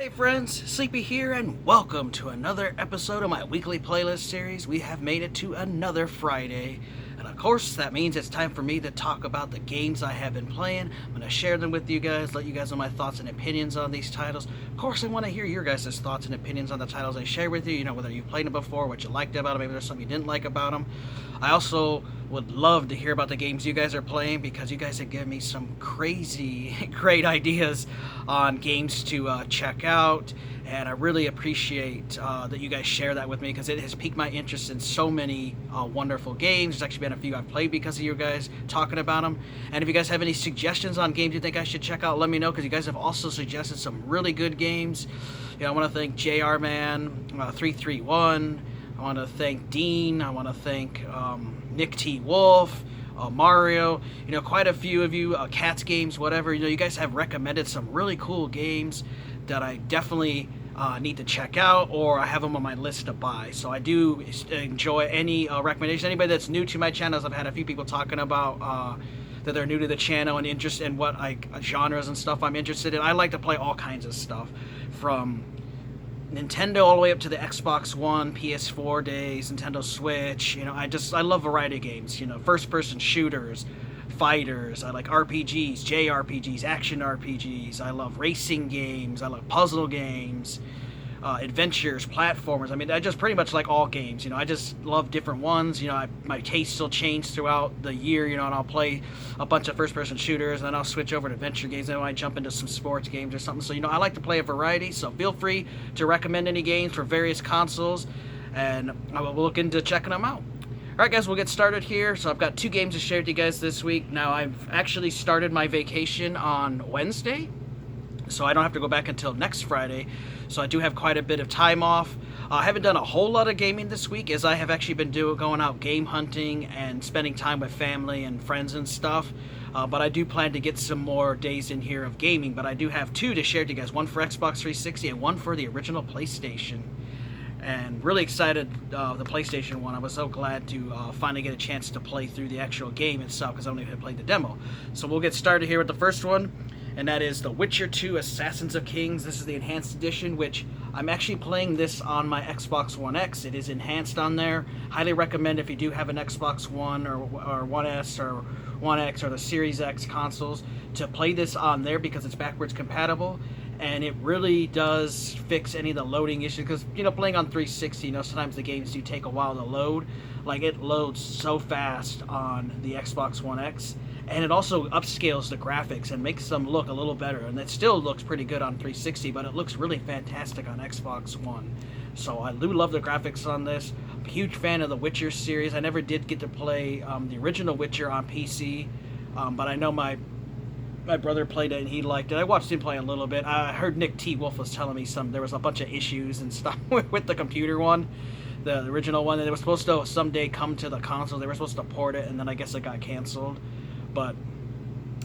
Hey friends, Sleepy here, and welcome to another episode of my weekly playlist series. We have made it to another Friday, and of course that means it's time for me to talk about the games I have been playing. I'm going to share them with you guys, let you guys know my thoughts and opinions on these titles. Of course I want to hear your guys' thoughts and opinions on the titles I share with you, whether you've played them before, what you liked about them, maybe there's something you didn't like about them. I also would love to hear about the games you guys are playing because you guys have given me some crazy great ideas on games to check out, and I really appreciate that you guys share that with me because it has piqued my interest in so many wonderful games. There's actually been a few I've played because of you guys talking about them, and if you guys have any suggestions on games you think I should check out, let me know because you guys have also suggested some really good games. I want to thank JR Man 331. I want to thank Dean. I want to thank Nick T. Wolf, Mario, quite a few of you, Cats Games, whatever. You guys have recommended some really cool games that I definitely need to check out, or I have them on my list to buy. So I do enjoy any recommendations. Anybody that's new to my channels, I've had a few people talking about that they're new to the channel and interested in what genres and stuff I'm interested in. I like to play all kinds of stuff, from Nintendo all the way up to the Xbox One, PS4 days, Nintendo Switch. I love variety of games. First-person shooters, fighters. I like RPGs, JRPGs, action RPGs. I love racing games. I love puzzle games, adventures, platformers. I just pretty much like all games. I just love different ones. My tastes will change throughout the year. And I'll play a bunch of first-person shooters, and then I'll switch over to adventure games, and then I might jump into some sports games or something. So, I like to play a variety, so feel free to recommend any games for various consoles, and I will look into checking them out. Alright guys, we'll get started here. So I've got two games to share with you guys this week. Now, I've actually started my vacation on Wednesday, so I don't have to go back until next Friday. So I do have quite a bit of time off. I haven't done a whole lot of gaming this week, as I have actually been going out game hunting and spending time with family and friends and stuff. But I do plan to get some more days in here of gaming. But I do have two to share with you guys, one for Xbox 360 and one for the original PlayStation. And really excited, the PlayStation one. I was so glad to finally get a chance to play through the actual game itself, because I only had played the demo. So we'll get started here with the first one, and that is The Witcher 2 Assassins of Kings. This is the Enhanced Edition, which I'm actually playing this on my Xbox One X. It is enhanced on there. Highly recommend if you do have an Xbox One or One S or One X or the Series X consoles to play this on there because it's backwards compatible. And it really does fix any of the loading issues, because playing on 360, sometimes the games do take a while to load. Like, it loads so fast on the Xbox One X, and it also upscales the graphics and makes them look a little better. And it still looks pretty good on 360, but it looks really fantastic on Xbox One. So I do love the graphics on this. I'm a huge fan of the Witcher series. I never did get to play the original Witcher on PC, but I know my brother played it and he liked it. I watched him play a little bit. I heard Nick T. Wolf was telling me there was a bunch of issues and stuff with the computer one, the original one, and it was supposed to someday come to the console. They were supposed to port it, and then I guess it got canceled. But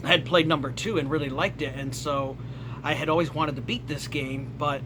I had played number 2 and really liked it, and so I had always wanted to beat this game, but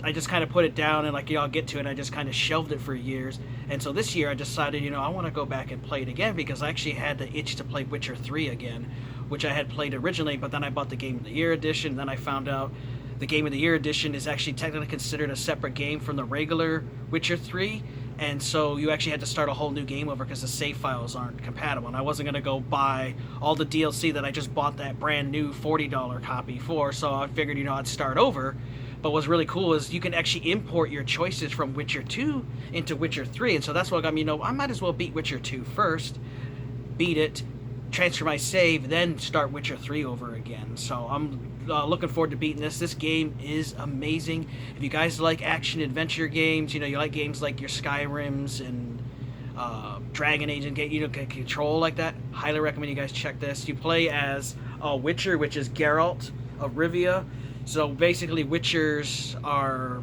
I just kind of put it down and I'll get to it. I just kind of shelved it for years. And so this year I decided, I want to go back and play it again, because I actually had the itch to play Witcher 3 again, which I had played originally, but then I bought the Game of the Year edition. Then I found out the Game of the Year edition is actually technically considered a separate game from the regular Witcher 3, and so you actually had to start a whole new game over because the save files aren't compatible. And I wasn't going to go buy all the DLC that I just bought that brand new $40 copy for, so I figured, I'd start over. But what's really cool is you can actually import your choices from Witcher 2 into Witcher 3, and so that's what got me, I might as well beat Witcher 2 first, beat it, transfer my save, then start Witcher 3 over again. So I'm looking forward to beating this. This game is amazing. If you guys like action adventure games, you like games like your Skyrims and Dragon Age and Control like that, highly recommend you guys check this. You play as a Witcher, which is Geralt of Rivia. So basically, Witchers are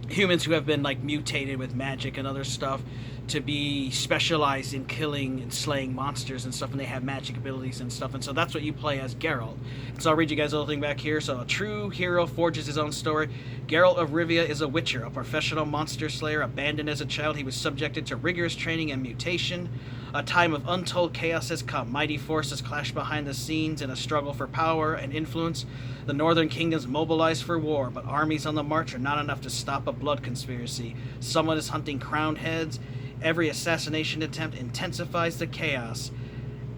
humans who have been mutated with magic and other stuff to be specialized in killing and slaying monsters and stuff, and they have magic abilities and stuff, and so that's what you play as Geralt. So I'll read you guys a little thing back here. So a true hero forges his own story. Geralt of Rivia is a witcher, a professional monster slayer. Abandoned as a child, he was subjected to rigorous training and mutation. A time of untold chaos has come. Mighty forces clash behind the scenes in a struggle for power and influence. The northern kingdoms mobilize for war, but armies on the march are not enough to stop a blood conspiracy. Someone is hunting crowned heads. Every assassination attempt intensifies the chaos,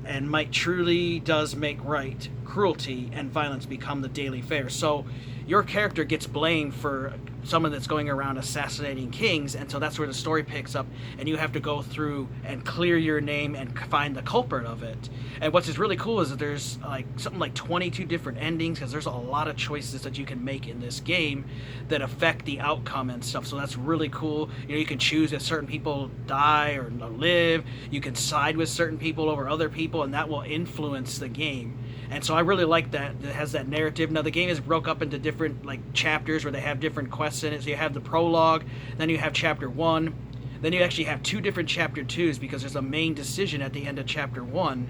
and might truly does make right. Cruelty and violence become the daily fare. So your character gets blamed for someone that's going around assassinating kings, and so that's where the story picks up, and you have to go through and clear your name and find the culprit of it. And what's really cool is that there's like something like 22 different endings, because there's a lot of choices that you can make in this game that affect the outcome and stuff. So that's really cool. You know, you can choose if certain people die or live. You can side with certain people over other people, and that will influence the game. And so I really like that it has that narrative. Now the game is broke up into different like chapters where they have different quests in it. So you have the prologue, then you have chapter 1, then you actually have 2 different chapter 2s, because there's a main decision at the end of chapter 1,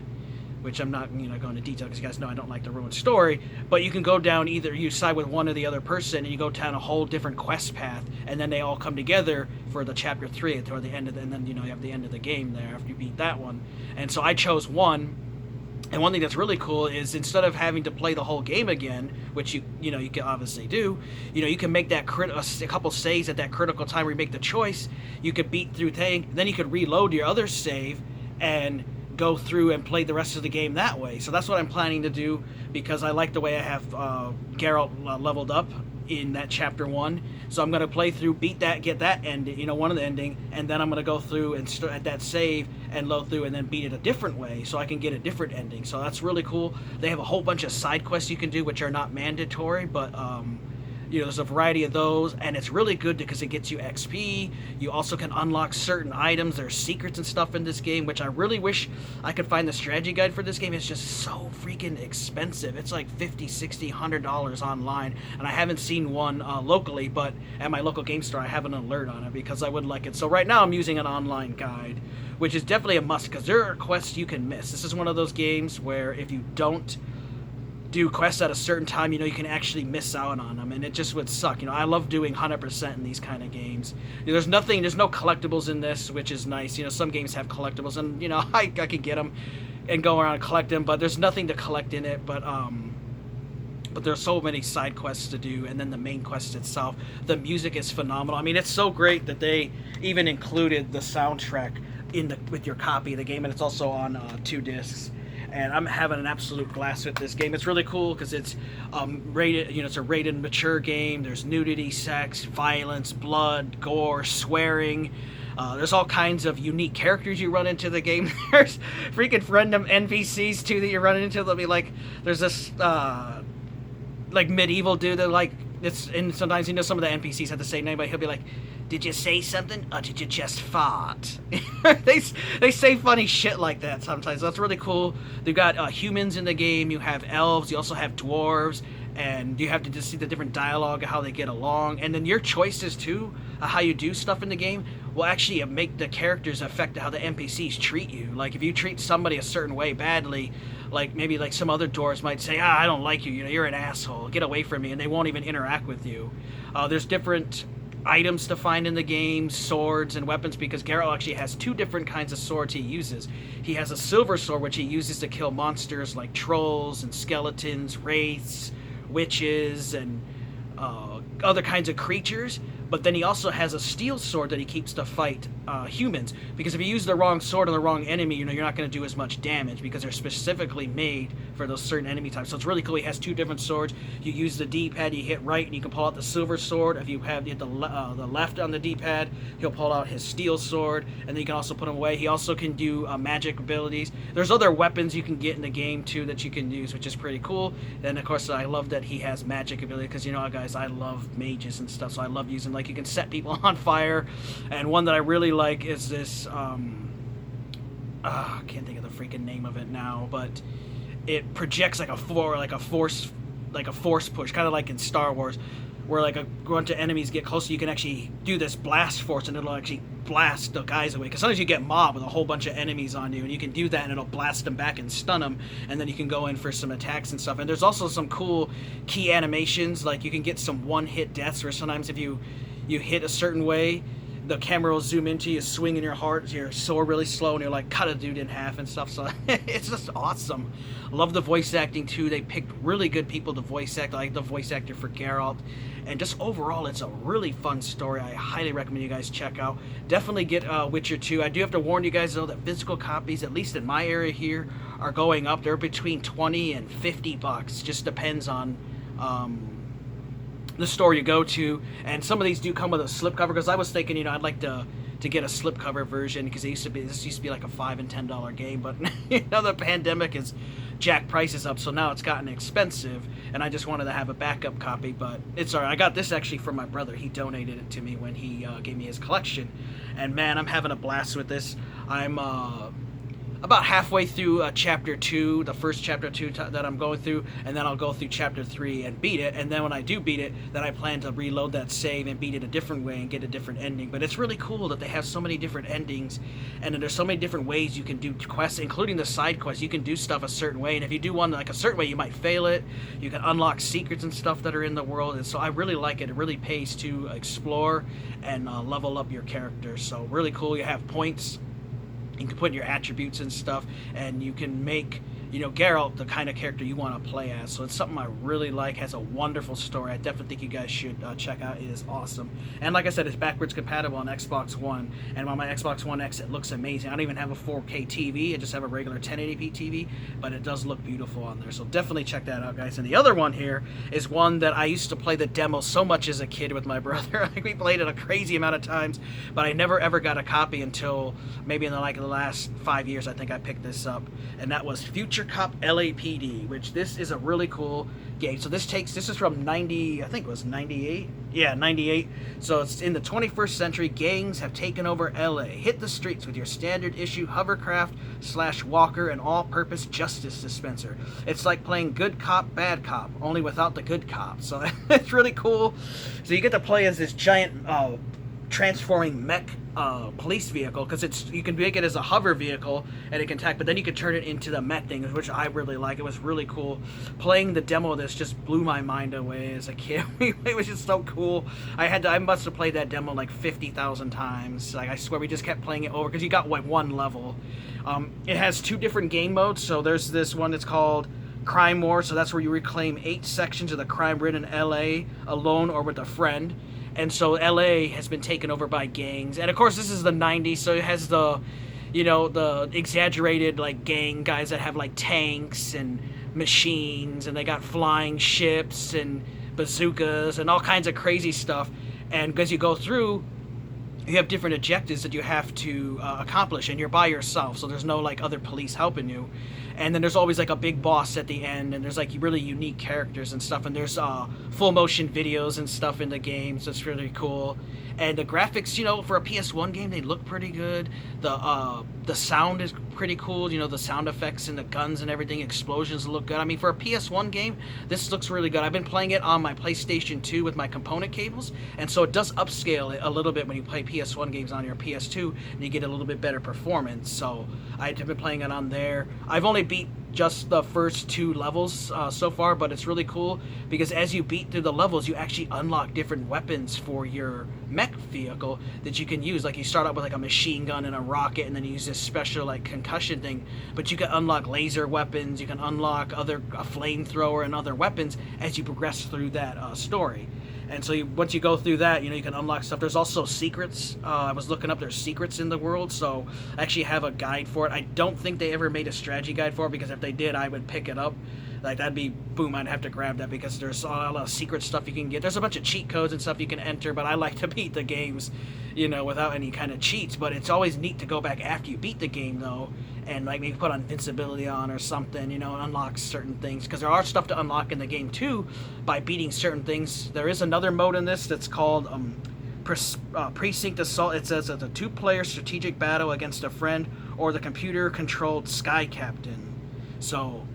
which I'm not going into detail because you guys know I don't like to ruin story. But you can go down, either you side with one or the other person, and you go down a whole different quest path, and then they all come together for the chapter 3 or the end of and then you have the end of the game there after you beat that one. And so I chose 1. And one thing that's really cool is instead of having to play the whole game again, which you can obviously do, you can make that a couple saves at that critical time where you make the choice. You could beat through thing, then you could reload your other save and go through and play the rest of the game that way. So that's what I'm planning to do, because I like the way I have Geralt leveled up in that chapter 1. So I'm going to play through, beat that, get that ending, one of the ending, and then I'm going to go through and start at that save and load through and then beat it a different way so I can get a different ending. So that's really cool. They have a whole bunch of side quests you can do, which are not mandatory, but there's a variety of those, and it's really good because it gets you XP. You also can unlock certain items. There's secrets and stuff in this game, which I really wish I could find the strategy guide for this game. It's just so freaking expensive. It's like $50, $60, $100 online, and I haven't seen one locally, but at my local game store I have an alert on it because I would like it. So right now I'm using an online guide, which is definitely a must because there are quests you can miss. This is one of those games where if you don't do quests at a certain time, you can actually miss out on them, and it just would suck. I love doing 100% in these kind of games. There's no collectibles in this, which is nice. Some games have collectibles, and I can get them and go around and collect them, but there's nothing to collect in it. But there's so many side quests to do, and then the main quest itself. The music is phenomenal. I mean, it's so great that they even included the soundtrack with your copy of the game, and it's also on 2 discs. And I'm having an absolute blast with this game. It's really cool because it's rated, it's a rated mature game. There's nudity, sex, violence, blood, gore, swearing. There's all kinds of unique characters you run into the game. There's freaking random NPCs too that you're running into. They'll be like, there's this medieval dude that and sometimes some of the NPCs have the same name, but he'll be like, "Did you say something, or did you just fart?" they say funny shit like that sometimes. That's really cool. They've got humans in the game. You have elves. You also have dwarves, and you have to just see the different dialogue, how they get along, and then your choices too, how you do stuff in the game will actually make the characters affect how the NPCs treat you. Like if you treat somebody a certain way badly, maybe some other dwarves might say, "I don't like you. You're an asshole. Get away from me," and they won't even interact with you. There's different items to find in the game, swords and weapons, because Geralt actually has 2 different kinds of swords he uses. He has a silver sword, which he uses to kill monsters like trolls and skeletons, wraiths, witches, and other kinds of creatures. But then he also has a steel sword that he keeps to fight humans, because if you use the wrong sword on the wrong enemy, you're not going to do as much damage because they're specifically made for those certain enemy types. So it's really cool. He has 2 different swords. You use the D-pad, you hit right, and you can pull out the silver sword. If you hit the left on the D-pad, he'll pull out his steel sword, and then you can also put him away. He also can do magic abilities. There's other weapons you can get in the game too that you can use, which is pretty cool. And of course, I love that he has magic ability because guys, I love mages and stuff, so I love using you can set people on fire. And one that I really like is this I can't think of the freaking name of it now, but it projects like a force push, kind of like in Star Wars, where like a bunch of enemies get closer, you can actually do this blast force, and it'll actually blast the guys away. Because sometimes you get mobbed with a whole bunch of enemies on you, and you can do that, and it'll blast them back and stun them, and then you can go in for some attacks and stuff. And there's also some cool key animations, like you can get some one-hit deaths, where sometimes if you hit a certain way, the camera will zoom into you, swinging your sword really slow, and you're like, cut a dude in half and stuff. So it's just awesome. Love the voice acting too. They picked really good people to voice act, like the voice actor for Geralt. And just overall, it's a really fun story. I highly recommend you guys check out. Definitely get Witcher 2. I do have to warn you guys though that physical copies, at least in my area here, are going up. They're between 20 and 50 bucks. Just depends on the store you go to, and some of these do come with a slipcover, because I was thinking, I'd like to get a slipcover version, because this used to be like a $5 and $10 game, but the pandemic has jacked prices up, so now it's gotten expensive, and I just wanted to have a backup copy. But it's alright. I got this actually from my brother. He donated it to me when he gave me his collection, and man, I'm having a blast with this. I'm about halfway through chapter 2, the first chapter 2 that I'm going through, and then I'll go through chapter 3 and beat it. And then when I do beat it, then I plan to reload that save and beat it a different way and get a different ending. But it's really cool that they have so many different endings, and then there's so many different ways you can do quests, including the side quests. You can do stuff a certain way, and if you do one like a certain way, you might fail it. You can unlock secrets and stuff that are in the world, and so I really like it. It really pays to explore and level up your character. So really cool. You have points. You can put in your attributes and stuff, and you can make, Geralt the kind of character you want to play as. So it's something I really like. Has a wonderful story. I definitely think you guys should check out. It is awesome. And like I said, it's backwards compatible on Xbox One. And on my Xbox One X, it looks amazing. I don't even have a 4K TV. I just have a regular 1080p TV, but it does look beautiful on there. So definitely check that out, guys. And the other one here is one that I used to play the demo so much as a kid with my brother. We played it a crazy amount of times, but I never ever got a copy until maybe in the last 5 years. I think I picked this up, and that was Future Cop LAPD, which this is a really cool game. So this is from 90, I think it was 98. Yeah, 98. So it's in the 21st century. Gangs have taken over LA. Hit the streets with your standard issue hovercraft / walker and all-purpose justice dispenser. It's like playing good cop, bad cop, only without the good cop. So it's really cool. So you get to play as this giant transforming mech police vehicle, because you can make it as a hover vehicle and it can attack, but then you can turn it into the mech thing, which I really like. It was really cool. Playing the demo of this just blew my mind away as a kid. It was just so cool. I must have played that demo like 50,000 times. Like, I swear we just kept playing it over, because you got one level. It has 2 different game modes. So there's this one that's called Crime War, so that's where you reclaim 8 sections of the crime-ridden LA alone or with a friend. And so LA has been taken over by gangs. And of course this is the 90s, so it has the exaggerated like gang guys that have like tanks and machines, and they got flying ships and bazookas and all kinds of crazy stuff. And as you go through, you have different objectives that you have to accomplish, and you're by yourself, so there's no like other police helping you. And then there's always like a big boss at the end, and there's like really unique characters and stuff, and there's full motion videos and stuff in the game, so it's really cool. And the graphics, for a PS1 game, they look pretty good. The sound is pretty cool, the sound effects and the guns and everything, explosions look good. I mean, for a PS1 game, this looks really good. I've been playing it on my PlayStation 2 with my component cables, and so it does upscale it a little bit when you play PS1 games on your PS2, and you get a little bit better performance. So I've been playing it on there. I've only beat just the first 2 levels so far, but it's really cool because as you beat through the levels, you actually unlock different weapons for your mech vehicle that you can use. Like, you start out with like a machine gun and a rocket, and then you use this special like concussion thing, but you can unlock laser weapons, you can unlock a flamethrower and other weapons as you progress through that story. And so once you go through that, you can unlock stuff. There's also secrets. I was looking up, there's secrets in the world, so I actually have a guide for it. I don't think they ever made a strategy guide for it, because if they did, I would pick it up. Like, that'd be, boom, I'd have to grab that, because there's a lot of secret stuff you can get. There's a bunch of cheat codes and stuff you can enter, but I like to beat the games, without any kind of cheats. But it's always neat to go back after you beat the game, though, and like maybe put invincibility on or something, and unlock certain things, because there are stuff to unlock in the game too by beating certain things. There is another mode in this that's called Precinct Assault. It says it's a 2-player strategic battle against a friend or the computer-controlled Sky Captain. So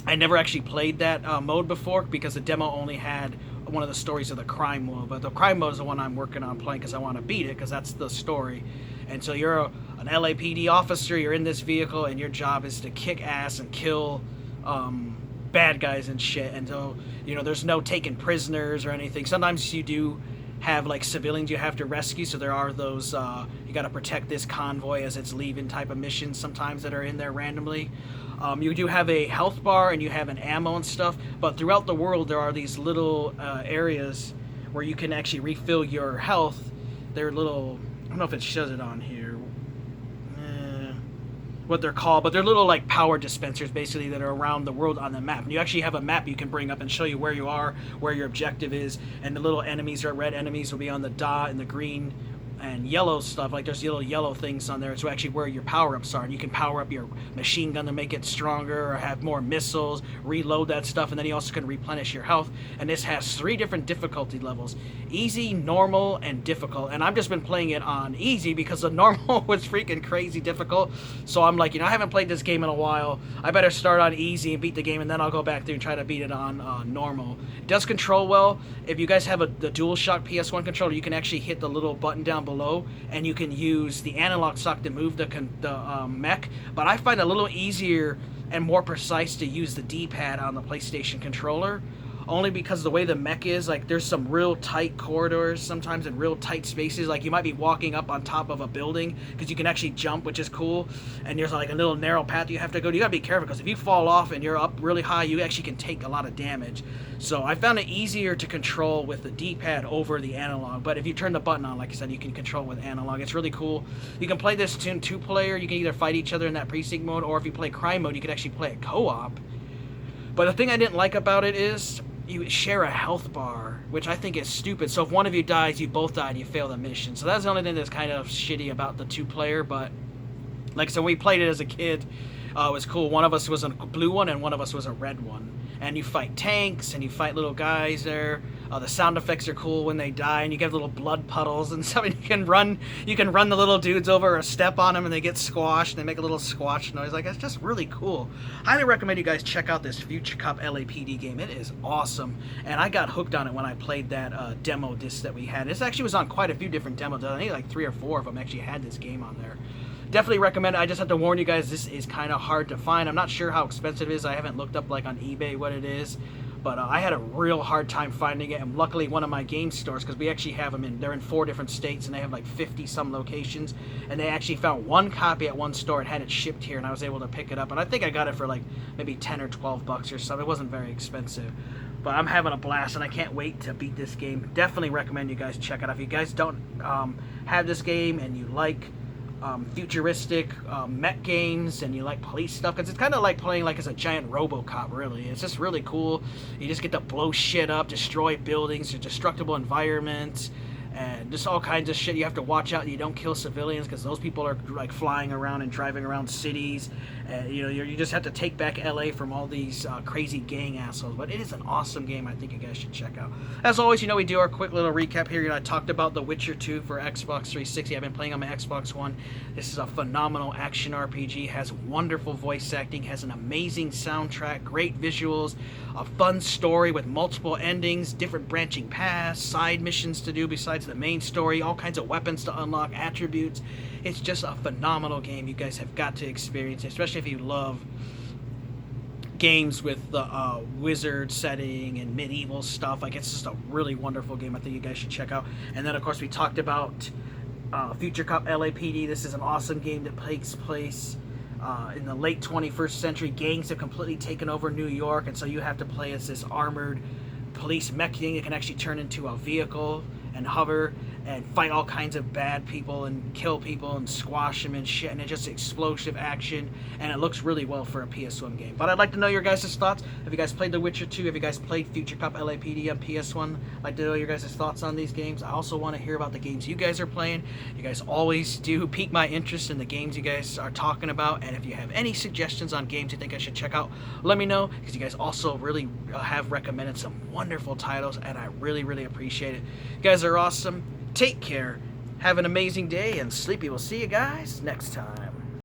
I never actually played that mode before, because the demo only had one of the stories of the crime mode, but the crime mode is the one I'm working on playing because I want to beat it, because that's the story. And so you're an LAPD officer, you're in this vehicle, and your job is to kick ass and kill bad guys and shit. And so, you know, there's no taking prisoners or anything. Sometimes you do have like civilians you have to rescue, so there are those you got to protect this convoy as it's leaving type of missions sometimes that are in there randomly. You do have a health bar and you have an ammo and stuff, but throughout the world there are these little areas where you can actually refill your health. They're little, I don't know if it shows it on here what they're called, but they're little like power dispensers basically that are around the world on the map. And you actually have a map you can bring up and show you where you are, where your objective is, and the little enemies or red enemies will be on the dot, and the green and yellow stuff, like there's little yellow things on there. It's actually where your power-ups are, and you can power up your machine gun to make it stronger or have more missiles, reload that stuff, and then you also can replenish your health. And this has 3 different difficulty levels: easy, normal, and difficult. And I've just been playing it on easy because the normal was freaking crazy difficult. So I'm like, you know, I haven't played this game in a while, I better start on easy and beat the game, and then I'll go back through and try to beat it on normal. It does control well. If you guys have the DualShock PS1 controller, you can actually hit the little button down below, and you can use the analog stick to move the mech. But I find it a little easier and more precise to use the D-pad on the PlayStation controller, only because the way the mech is, like, there's some real tight corridors sometimes and real tight spaces. Like, you might be walking up on top of a building because you can actually jump, which is cool, and there's like a little narrow path you have to go to. You gotta be careful because if you fall off and you're up really high, you actually can take a lot of damage. So I found it easier to control with the D-pad over the analog. But if you turn the button on, like I said, you can control with analog. It's really cool. You can play this in 2-player. You can either fight each other in that precinct mode, or if you play crime mode, you can actually play it co-op. But the thing I didn't like about it is you share a health bar, which I think is stupid. So if one of you dies, you both die and you fail the mission. So that's the only thing that's kind of shitty about the 2-player. But like I said, when we played it as a kid, it was cool. One of us was a blue one and one of us was a red one. And you fight tanks and you fight little guys there. The sound effects are cool when they die, and you get little blood puddles and stuff. And you can run the little dudes over or step on them, and they get squashed. And they make a little squash noise. Like, it's just really cool. Highly recommend you guys check out this Future Cop LAPD game. It is awesome, and I got hooked on it when I played that demo disc that we had. This actually was on quite a few different demos. I think like 3 or 4 of them actually had this game on there. Definitely recommend it. I just have to warn you guys, this is kind of hard to find. I'm not sure how expensive it is. I haven't looked up like on eBay what it is, but I had a real hard time finding it. And luckily, one of my game stores, because we actually have them they're in 4 different states, and they have like 50 some locations, and they actually found one copy at one store and had it shipped here, and I was able to pick it up. And I think I got it for like maybe 10 or 12 bucks or something. It wasn't very expensive. But I'm having a blast, and I can't wait to beat this game. Definitely recommend you guys check it out. If you guys don't have this game and you like futuristic mech games and you like police stuff, because it's kind of like playing like as a giant RoboCop, really. It's just really cool. You just get to blow shit up, destroy buildings, destructible environments, and just all kinds of shit. You have to watch out you don't kill civilians, because those people are like flying around and driving around cities, and you know, you just have to take back LA from all these crazy gang assholes. But it is an awesome game. I think you guys should check out. As always, you know, we do our quick little recap here. You know, I talked about The Witcher 2 for Xbox 360. I've been playing on my Xbox One. This is a phenomenal action RPG, has wonderful voice acting, has an amazing soundtrack, great visuals, a fun story with multiple endings, different branching paths, side missions to do besides the main story, all kinds of weapons to unlock, attributes. It's just a phenomenal game. You guys have got to experience it, especially if you love games with the wizard setting and medieval stuff. Like, it's just a really wonderful game. I think you guys should check out. And then, of course, we talked about Future Cop LAPD. This is an awesome game that takes place in the late 21st century. Gangs have completely taken over New York, and so you have to play as this armored police mech thing. It can actually turn into a vehicle and hover and fight all kinds of bad people and kill people and squash them and shit, and it's just explosive action, and it looks really well for a PS1 game. But I'd like to know your guys' thoughts. Have you guys played The Witcher 2? Have you guys played Future Cop LAPD on PS1? I'd like to know your guys' thoughts on these games. I also want to hear about the games you guys are playing. You guys always do pique my interest in the games you guys are talking about, and if you have any suggestions on games you think I should check out, let me know, because you guys also really have recommended some wonderful titles, and I really, really appreciate it. You guys are awesome. Take care, have an amazing day, and Sleepy will see you guys next time.